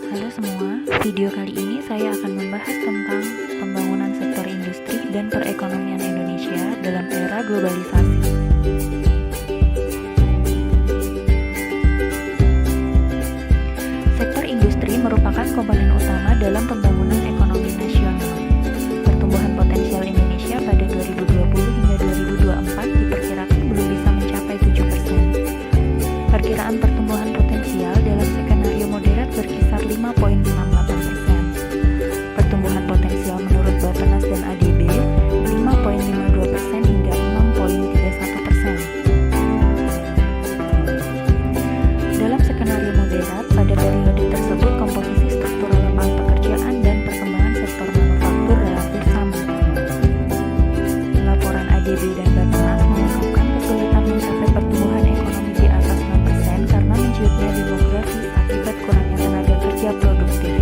Halo semua, video kali ini saya akan membahas tentang pembangunan sektor industri dan perekonomian Indonesia dalam era globalisasi. Sektor industri merupakan komponen utama dalam pembangunan ekonomi nasional. Pertumbuhan potensial Indonesia pada 2020 hingga 2024 diperkirakan belum bisa mencapai 7%. Perkiraan pertumbuhan potensial dalam skenario moderat berkisar 5,68%. Pertumbuhan potensial menurut Bappenas dan ADB 5,52% hingga 6,31%. Dalam skenario moderat, pada periode tersebut komposisi struktural lapangan pekerjaan dan perkembangan sektor manufaktur relatif sama. Laporan ADB dan Bappenas mengungkapkan kesulitan mencapai pertumbuhan ekonomi di atas 6% karena menciutnya demografis akibat kurangnya tenaga kerja produktif.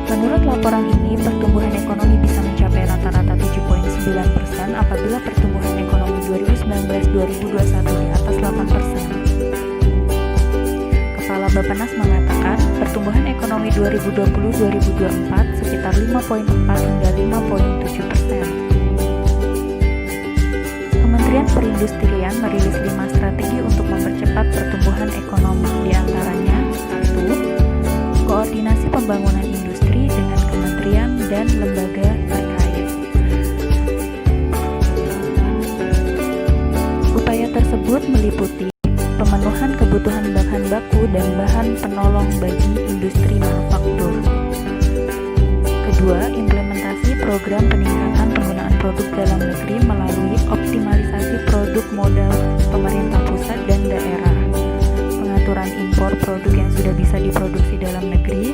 Menurut laporan ini, pertumbuhan ekonomi bisa mencapai rata-rata 7,9% apabila pertumbuhan ekonomi 2019-2021 di atas 8%. Kepala Bappenas mengatakan, pertumbuhan ekonomi 2020-2024 sekitar 5,4 hingga 5,7%. Kementerian Perindustrian merilis 5 strategi untuk mempercepat pertumbuhan ekonomi, diantaranya 1. Koordinasi pembangunan industri dengan kementerian dan lembaga terkait. Upaya tersebut meliputi pemenuhan kebutuhan bahan baku dan bahan penolong bagi industri manufaktur. Kedua, implementasi program peningkatan penggunaan produk dalam negeri melalui optimalisasi produk modal pemerintah pusat dan daerah, pengaturan impor produk yang sudah bisa diproduksi dalam negeri,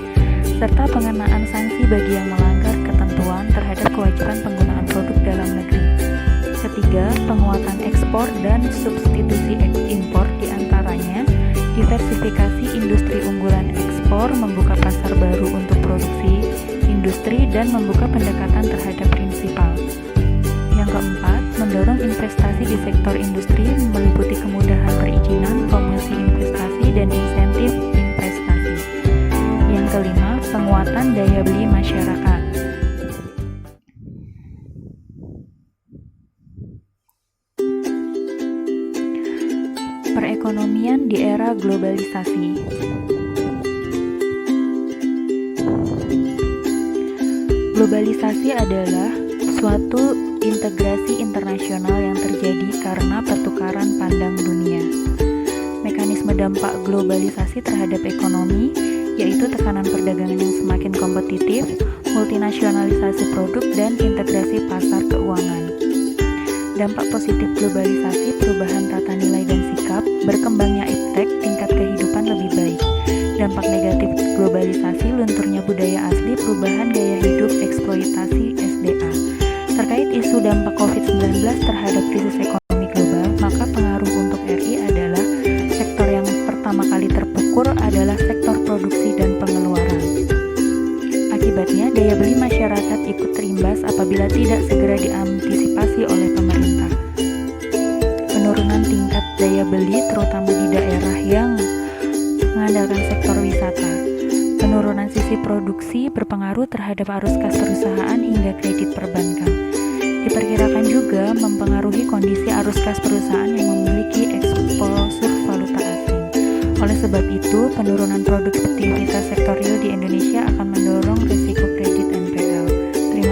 serta pengenaan sanksi bagi yang melanggar ketentuan terhadap kewajiban penggunaan produk dalam negeri. Ketiga, penguatan ekspor dan substitusi impor, diantaranya diversifikasi industri unggulan ekspor, membuka pasar baru untuk produksi industri, dan membuka pendekatan terhadap prinsipal. Yang keempat, mendorong investasi di sektor industri meliputi kemudahan perizinan, promosi investasi, dan insentif investasi. Yang kelima, penguatan daya beli masyarakat. Perekonomian di era globalisasi. Globalisasi adalah suatu integrasi internasional yang terjadi karena pertukaran pandang dunia. Mekanisme dampak globalisasi terhadap ekonomi yaitu tekanan perdagangan yang semakin kompetitif, multinasionalisasi produk, dan integrasi pasar keuangan. Dampak positif globalisasi, perubahan tata nilai dan sikap, berkembangnya iptek, tingkat kehidupan lebih baik. Dampak negatif globalisasi, lunturnya budaya asli, perubahan gaya hidup, eksploitasi SDA. Terkait isu dampak COVID-19 terhadap krisis ekonomi global, maka pengaruh untuk RI adalah sektor yang pertama kali terpukul adalah sektor produksi dan pengeluaran. Akibatnya, daya beli masyarakat ikut terimbas apabila tidak segera diantisipasi oleh pemerintah. Penurunan tingkat daya beli terutama di daerah yang mengandalkan sektor wisata. Penurunan sisi produksi berpengaruh terhadap arus kas perusahaan hingga kredit perbankan. Diperkirakan juga mempengaruhi kondisi arus kas perusahaan yang memiliki eksposur valuta asing. Oleh sebab itu, penurunan produktivitas sektor real di Indonesia akan